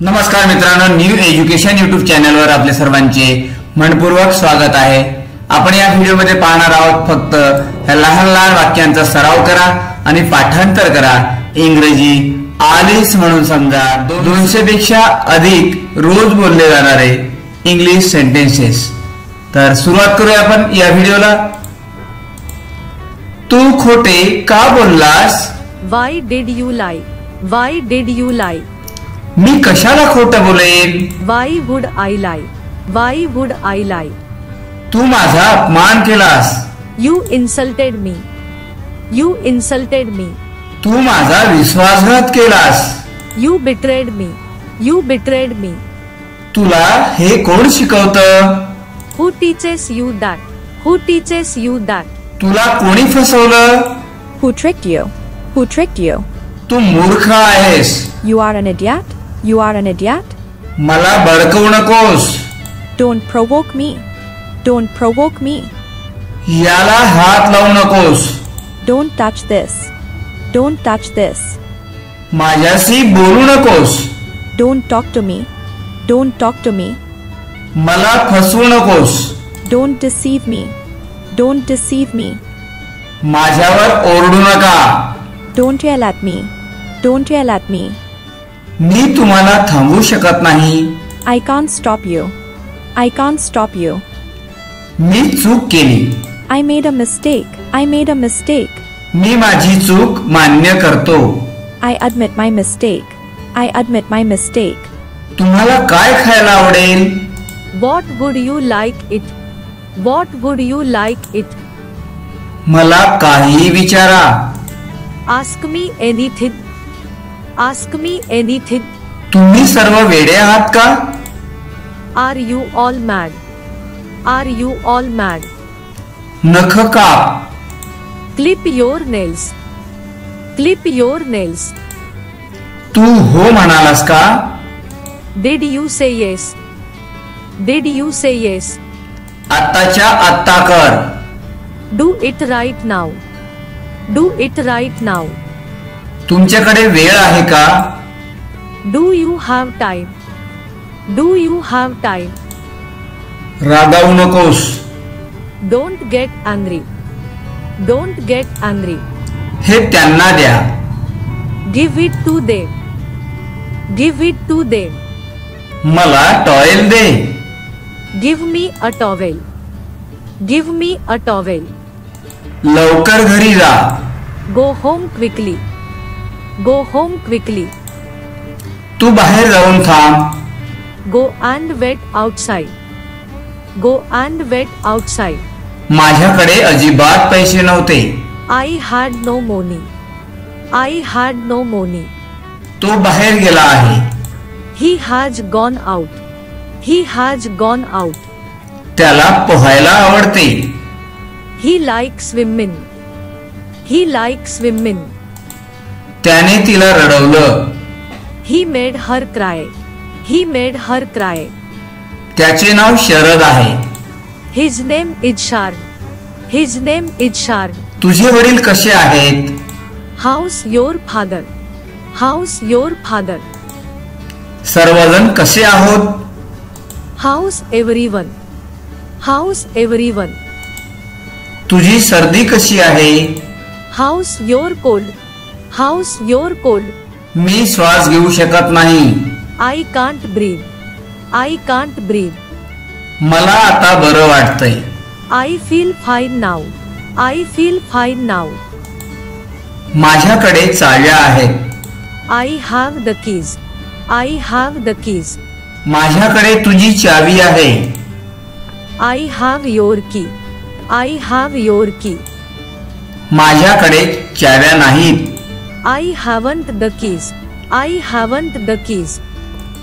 नमस्कार मित्रांनो, new education YouTube चॅनलवर आपले सर्वांचे मनपूर्वक स्वागत आहे। आपण या व्हिडिओमध्ये पाहणार आहोत फक्त लहान लहान वाक्यांचा सराव करा आणि पाठांतर करा। इंग्रजी आलीस म्हणून समजा 200 पेक्षा अधिक रोज बोलले जाणारे इंग्लिश सेंटेन्सेस। तर सुरुवात करूया आपण या व्हिडिओला। तू खोटे का बोललास? Why did you lie? Why did you lie? मी कशाला खोटं बोलेन? Why would I lie? Why would I lie? तू माझा अपमान केलास। You insulted me. You insulted me. तू माझा विश्वासघात केलास। You betrayed me. You betrayed me. तुला हे कोण शिकवतं? Who teaches you that? Who teaches you that? तुला कोणी फसवलं? Who tricked you? Who tricked you? तू मूर्ख आहेस। You are an idiot? You are an idiot? मला भडकवू नकोस। Don't provoke me. Don't provoke me. याला हात लावू नकोस। Don't touch this. Don't touch this. माझ्याशी बोलू नकोस। Don't talk to me. Don't talk to me. मला फसवू नकोस। Don't deceive me. Don't deceive me. माझ्यावर ओरडू नका। Don't yell at me. Don't yell at me. मी तुम्हाला थांबवू शकत नाही। I can't stop you. I can't stop you. मी चूक केली। I made a mistake. I made a mistake. मी माझी चूक मान्य करतो। I admit my mistake. I admit my mistake. तुम्हाला काय खायला आवडेल? What would you like it? What would you like it? मला काहीही विचारा। Ask me anything. Ask me anything. तुम्ही सर्व वेडे आहात का? Are you all mad? Are you all mad? नख काप। Clip your nails. Clip your nails. तू हो म्हणालास का? Did you say yes? Did you say yes? आत्ताच्या आत्ता कर। Do it right now. Do it right now. तुमच्याकडे वेळ आहे का? Do you have time? Do you have time? रागावू नकोस। Don't get angry. Don't get angry. हे त्यांना द्या। Give it to them. Give it to them. मला towel they. Give me a towel. Give me a towel. लवकर घरी जा। Go home quickly. Go home quickly. तू बाहेर जाऊन थांब। Go and wait outside. Go and wait outside. माझ्याकडे अजिबात पैसे नव्हते। I had no money. I had no money. तो बाहेर गेला आहे। He has gone out. He has gone out. त्याला पोहायला आवडते। He likes swimming. He likes swimming. त्याने तिला रडवलं। He made her cry. He made her cry. त्याचे नाव शरद आहे। His name is Shard. His name is Shard. तुझे वडील कसे आहेत? How's your father? How's your father? सर्वजण कसे आहोत? How's everyone? How's everyone? तुझी सर्दी कशी आहे? How's your cold? How's your cold? मी श्वास घेऊ शकत नाही। I can't breathe. I can't breathe. मला आता बरं वाटतंय। I feel fine now. I feel fine now. माझ्याकडे चाव्या आहेत। I have the keys. I have the keys. माझ्याकडे तुझी चावी आहे। I have your key. I have your key. माझ्याकडे चाव्या नाहीत। I haven't the keys. I haven't the keys.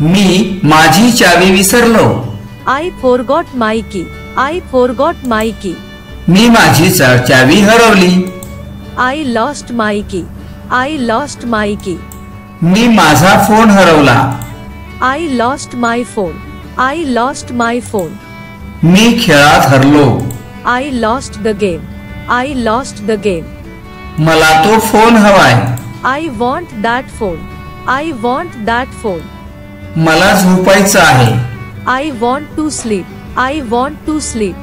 मी माझी चावी विसरलो। I forgot my key. I forgot my key. मी माझी चावी हरवली। I lost my key. I lost my key. मी माझा phone हरवला। I lost my phone. I lost my phone. मी खेळात हरलो। I lost the game. I lost the game. मला तो phone हवाय। I want that phone. I want that phone. मला झोपायचं आहे. I want to sleep. I want to sleep.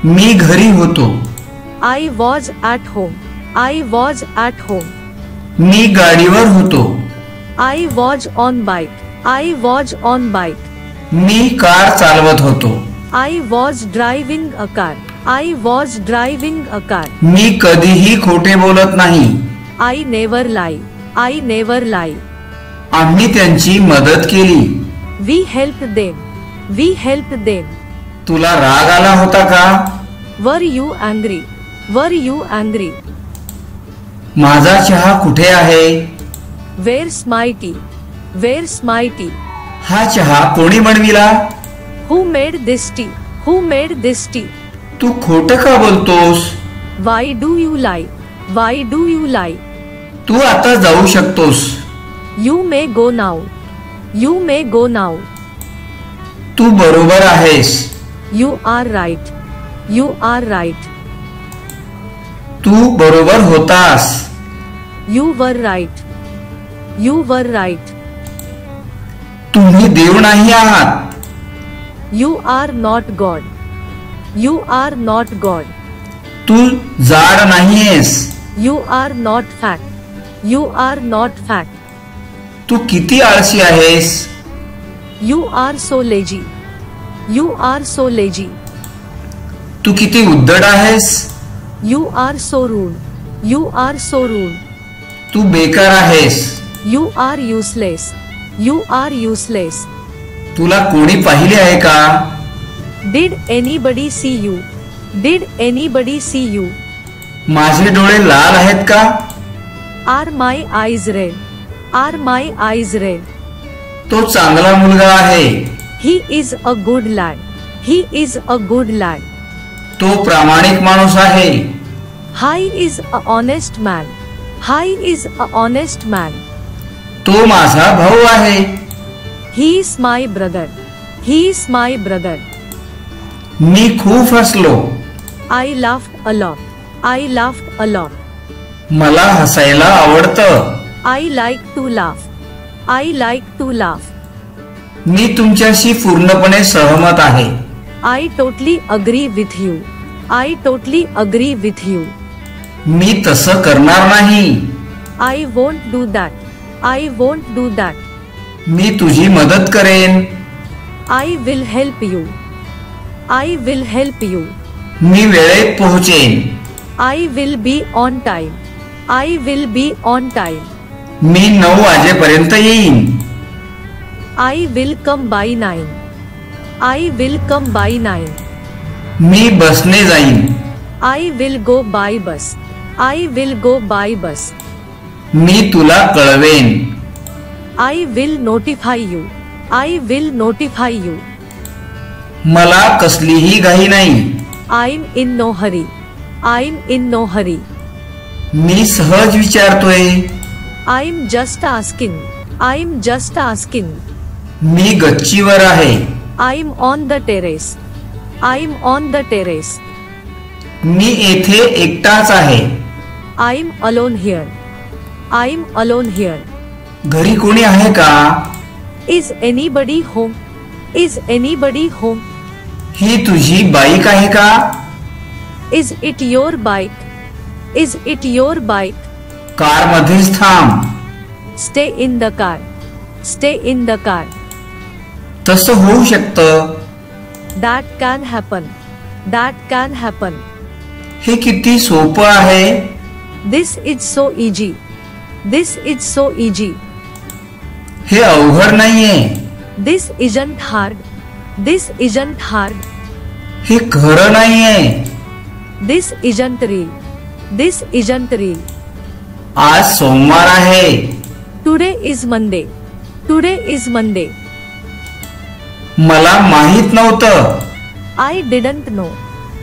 मी घरी होतो. I was at home. I was at home. मी गाडीवर होतो. I was on bike. I was on bike. Me car चालवत होतो. I was driving a car. I was driving a car. मी कधीही खोटे बोलत नाही. I never lie. I never lie. आम्ही त्यांची मदत केली. We helped them. We helped them. तुला राग आला होता का? Were you angry? Were you angry? माझा चहा कुठे आहे? Where's my tea? Where's my tea? हा चहा कोणी बनविला? Who made this tea? Who made this tea? तू खोटं का बोलतोस? Why do you lie? Why do you lie? तू आता जाऊ शकतोस. You may go now. You may go now. तू बरोबर आहेस. You are right. You are right. तू बरोबर होतास. You were right. You were right. तुम्ही देव नाही आहात. You are not God. You are not God. तू जाड नाहीयेस. You are not fat. You are not fat. तू किती आळशी आहेस. You are so lazy. You are so lazy. तू किती उद्धट आहेस. You are so rude. You are so rude. तू बेकार आहेस. You are useless. You are useless. तुला कोणी पाहिले आहे का? Did anybody see you? Did anybody see you? माझे डोळे लाल आहेत का? Are my eyes red? Are my eyes red? तो चांगला मुलगा आहे. He is a good lad. He is a good lad. तो प्रामाणिक माणूस आहे. He is a honest man. He is a honest man. तो माझा भाऊ आहे. He is my brother. He is my brother. मी खूप हसलो. I laughed a lot. I laughed a lot. मला हसायला आवडतं. I like to laugh. I like to laugh. मी तुमच्याशी पूर्णपणे सहमत आहे. I totally agree with you. I totally agree with you. मी तसं करणार नाही. I won't do that. I won't do that. मी तुझी मदत करेन. I will help you. I will help you. मी वेळेत पोहोचेन. I will be on time. I will be on time. मी 9 वाजेपर्यंत येईन. I will come by 9. I will come by 9. मी बसने जाईन. I will go by bus. I will go by bus. मी तुला कळवेन. I will notify you. I will notify you. मला कसलीही घाई नाही. I'm in no hurry. I'm in no hurry. मी सहज विचारतोय. I'm just asking. I'm just asking. मी गच्चीवर आहे. I'm on the terrace. I'm on the terrace. मी येथे एकटाच आहे. I'm alone here. I'm alone here. घरी कोणी आहे का? Is anybody home? Is anybody home? ही तुझी बाईक आहे का? Is it your bike? Is it your bike? Car मध्येच थांब. Stay in the car. Stay in the car. तसं होऊ शकतं. That can happen. That can happen. हे किती सोपं आहे. This is so easy. This is so easy. हे अवघड नाहीये. This isn't hard. This isn't hard. हे खरं नाहीये. This isn't real. This isn't real. आज सोमवार आहे. Today is Monday. Today is Monday. मला माहित नव्हतं. I didn't know.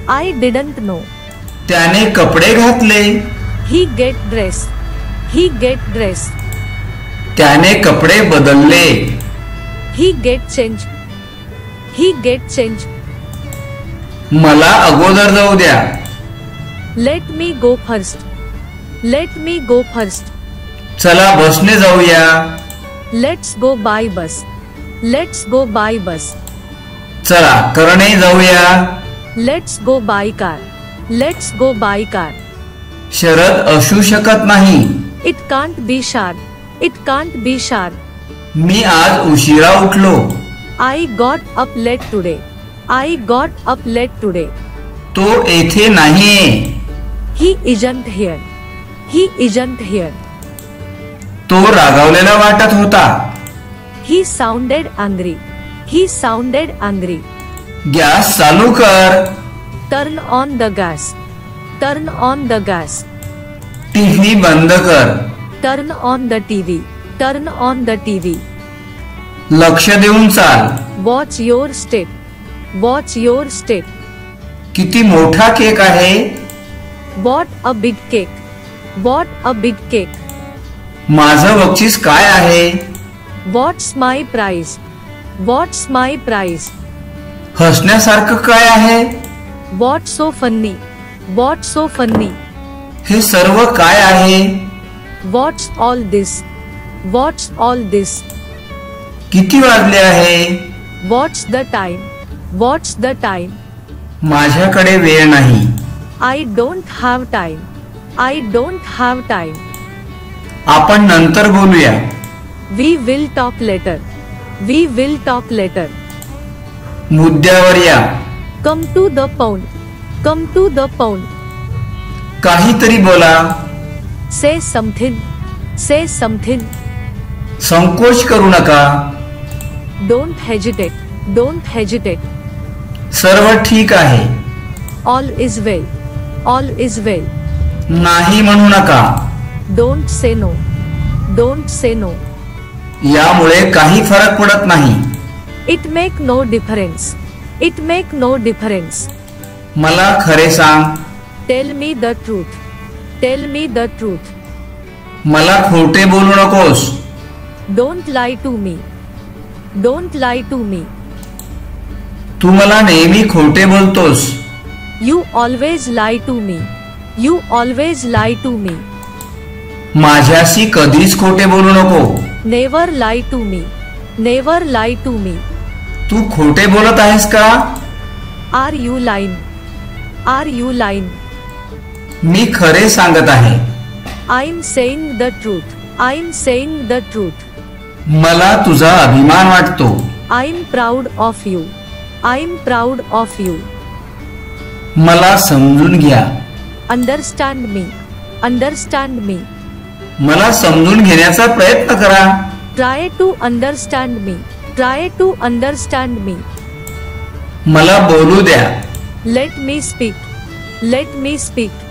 I didn't know. त्याने कपडे घातले. He get dressed. He get dressed. त्याने कपडे बदलले. He get changed. He get changed. मला अगोदर जाऊ द्या. Let me go first. Let me go first. चला बसने जाऊया. Let's go by bus. Let's go by bus. चला करणे जाऊया. Let's go by car. Let's go by car. Sharad असू शकत नाही. It can't be sharp. It can't be sharp. मी आज उशिरा उठलो. I got up late today. I got up late today. तो येथे नाहीये. He isn't here. He isn't here. तो रागावलेला वाटत होता. He sounded angry. He sounded angry. Gas चालू कर. Turn on the gas. Turn on the gas. TV बंद कर. Turn on the TV. Turn on the TV. लक्ष देऊन चाल. Watch your step. Watch your step. किती मोठा केक आहे. What a big cake. What a big cake. माझं बक्षीस काय आहे. What's my prize? What's my prize? हसण्यासारखं काय आहे. What's so funny? What's so funny? हे सर्व काय आहे. What's all this? What's all this? किती वाजले आहे. What's the time? What's the time? माझ्याकडे वेळ नाही. I don't have time. I don't have time. आपण नंतर बोलूया. We will talk later. We will talk later. मुद्द्यावर या. Come to the point. Come to the point. काहीतरी बोला. Say something. Say something. संकोच करू नका. Don't hesitate. Don't hesitate. सर्व ठीक आहे. All is well. All is well. नाही म्हणू नका. Don't say no. Don't say no. यामुळे काही फरक पडत नाही. It make no difference. It make no difference. मला खरे सांग. Tell me the truth. Tell me the truth. मला खोटे बोलू नकोस. Don't lie to me. Don't lie to me. तू मला नेहमी खोटे बोलतोस. You always lie to me. You always lie to me. माझ्याशी कधीच खोटे बोलू नको. Never lie to me. Never lie to me. तू खोटे बोलत आहेस का. Are you lying? Are you lying? मी खरे सांगत आहे. I'm saying the truth. I'm saying the truth. मला तुझा अभिमान वाटतो. I'm proud of you. I'm proud of you. मला समजून घ्या. Understand me. Understand me. मला समजून घेण्याचा प्रयत्न करा. Try to understand me. Try to understand me. मला बोलू द्या. Let me speak. Let me speak.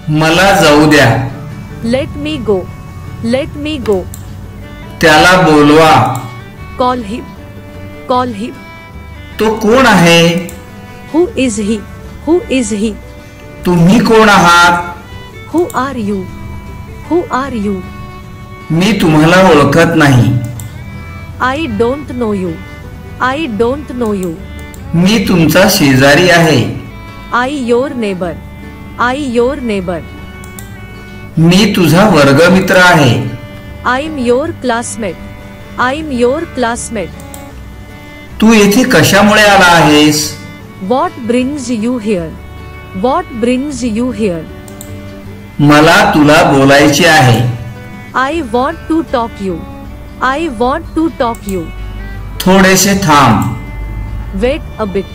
मला जाऊ द्या. Let me go. Let me go. त्याला बोलवा. Call him. Call him. तो कोण आहे. Who is he? Who is he? तुम्ही कोण आहात. Who are you? Who are you? मी तुम्हाला ओळखत नाही. I don't know you. I don't know you. मी तुमचा शेजारी आहे. I your neighbor. I your neighbor. मी तुझा वर्गमित्र आहे. I'm your classmate. I'm your classmate. तू येथे कशामुळे आला आहेस. What brings you here? What brings you here? मला तुला बोलायचे आहे. I want to talk you. I want to talk you. थोडेसे थांब. Wait a bit.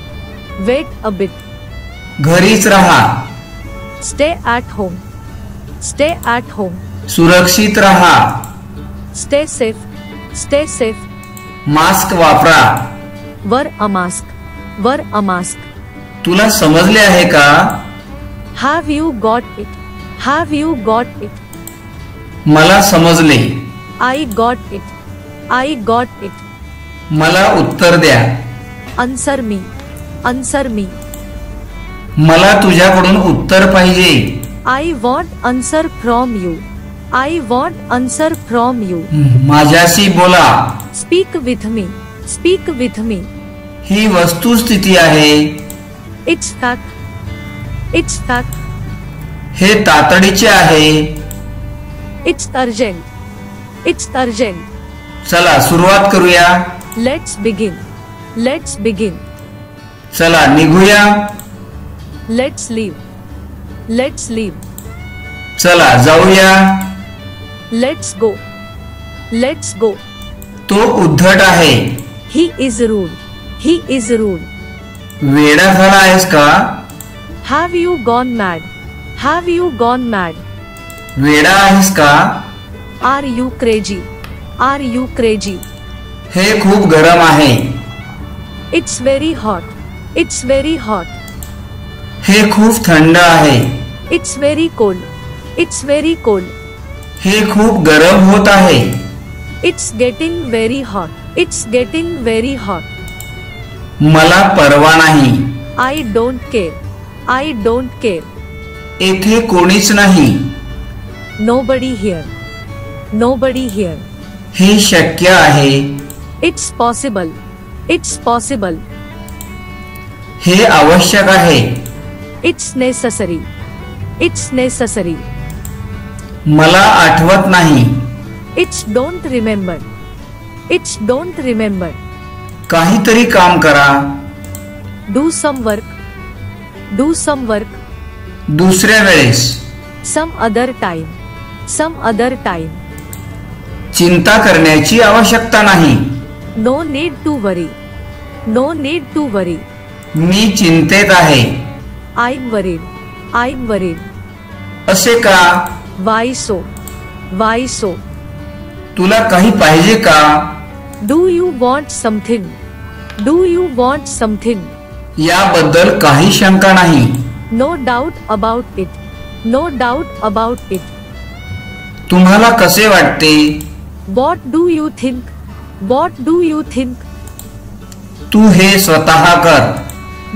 Wait a bit. घरीच राहा. Stay at home. Stay at home. सुरक्षित राहा. Stay safe. Stay safe. Mask वापरा. Wear a mask. Wear a mask. तुला समजले आहे का. Have you got it? Have you got it? मला समजले. I got it. I got it. मला उत्तर द्या. Answer me. Answer me. मला तुझ्याकडून उत्तर पाहिजे. I want answer from you. I want answer from you. माझ्याशी बोला. Speak with me. Speak with me. ही वस्तुस्थिती आहे. It's fact. It's fact. हे तातडीचे आहे. It's urgent. It's urgent. चला सुरुवात करूया. Let's begin. Let's begin. चला निघूया. Let's leave. Let's leave. चला जाऊया. Let's go. Let's go. तो उद्धट आहे. He is rude. He is rude. वेडा झाला आहेस का? Have you gone mad? Have you gone mad? वेडा आहेस का? Are you crazy? Are you crazy? हे खूप गरम आहे. It's very hot. It's very hot. हे खूप थंड आहे. It's very cold. It's very cold. हे खूप गरम होत आहे. It's getting very hot. It's getting very hot. मला परवा नाही. I don't care. I don't care. येथे कोणीच नाही. Nobody here. Nobody here. हे शक्य आहे. It's possible. It's possible. हे आवश्यक आहे. It's necessary. It's necessary. मला आठवत नाही. It's don't remember. It's don't remember. काहीतरी काम करा. Do some work. Do some work. दुसऱ्या वेळेस. Some other time. Some other time. चिंता करण्याची आवश्यकता नाही. No need to worry. No need to worry. मी चिंतेत आहे. I'm worried. I'm worried. असे का? Why so? Why so? तुला काही पाहिजे का? Do you want something? Do you want something? याबद्दल काही शंका नाही. No doubt about it. No doubt about it. तुम्हाला कसे वाटते? What do you think? What do you think? तू हे स्वतः कर.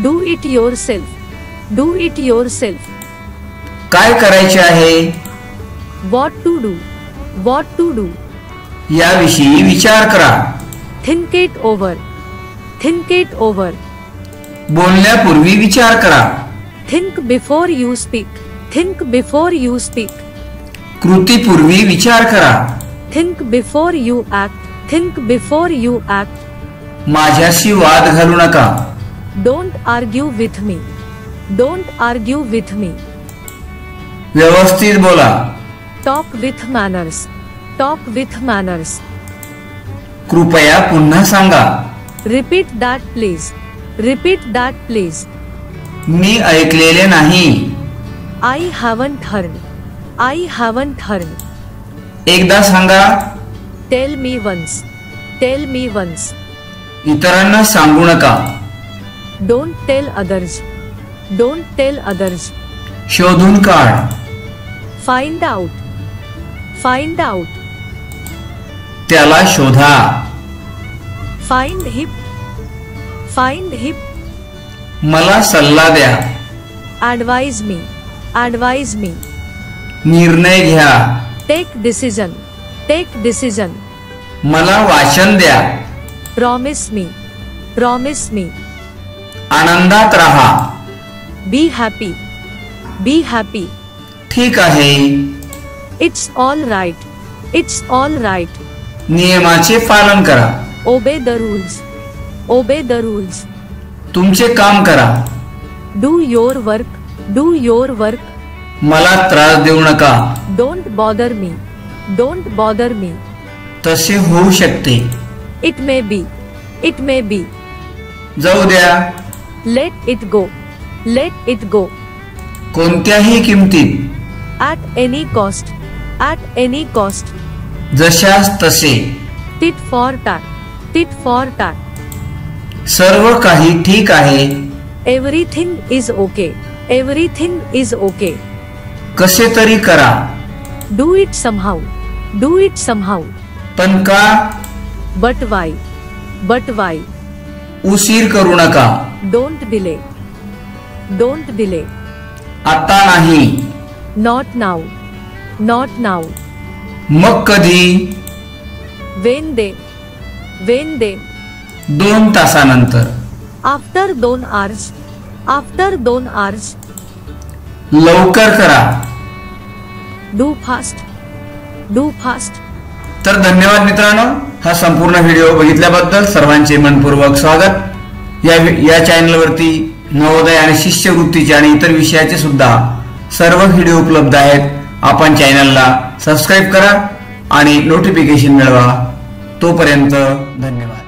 Do it yourself. Do it yourself. काय करायचे आहे? What to do? What to do? याविषयी विचार करा. Think it over. Think it over. बोलण्यापूर्वी विचार करा. Think before you speak. Think before you speak. कृतीपूर्वी विचार करा. Think before you act. Think before you act. माझ्याशी वाद घालू नका. Don't argue with me. Don't argue with me. व्यवस्थित बोला. Talk with manners. Talk with manners. कृपया पुन्हा सांगा. Repeat that please. Repeat that please. मी ऐकलेले नाही. I haven't heard. I haven't heard. एकदा सांगा. Tell me once. Tell me once. इतरांना सांगू नका. Don't tell others. Don't tell others. शोधून काढ. Find out. Find out. त्याला शोधा. Find him. Find him. मला सल्ला द्या. Advise me. Advise me. निर्णय घ्या. Take decision. Take decision. मला वाचन द्या. Promise me. Promise me. आनंदात राहा. Be happy. Be happy. ठीक आहे. It's all right. It's all right. नियमाचे पालन करा. Obey the rules. Obey the rules. तुमचे काम करा. Do your work. Do your work. मला त्रास देऊ नका. Don't bother me. Don't bother me. तसे होऊ शकते. It may be. It may be. जाऊ द्या. Let it go. Let it go. कोणत्याही किमतीत. At any cost. At any cost. जशास तसे. Tit for tat. Tit for tat. सर्व काही ठीक आहे. Everything is okay. Everything is okay. कसे तरी करा. Do it somehow. Do it somehow. पण का? But why? But why? उशीर करू नका. Don't delay. Don't delay. आता नाही. Not now. Not now. मग कधी? When they. When they. 2 तासानंतर. After 2 hours. After 2 hours. लवकर करा. Do fast. Do fast. तर धन्यवाद मित्रांनो, हा संपूर्ण व्हिडिओ बघितल्याबद्दल सर्वांचे मनपूर्वक स्वागत। या चॅनलवरती नवोदय आणि शिष्यवृत्तीचे आणि इतर विषयाचे सुद्धा सर्व व्हिडिओ उपलब्ध आहेत। आपण चॅनलला सबस्क्राइब करा आणि नोटिफिकेशन मिळवा। तोपर्यंत धन्यवाद।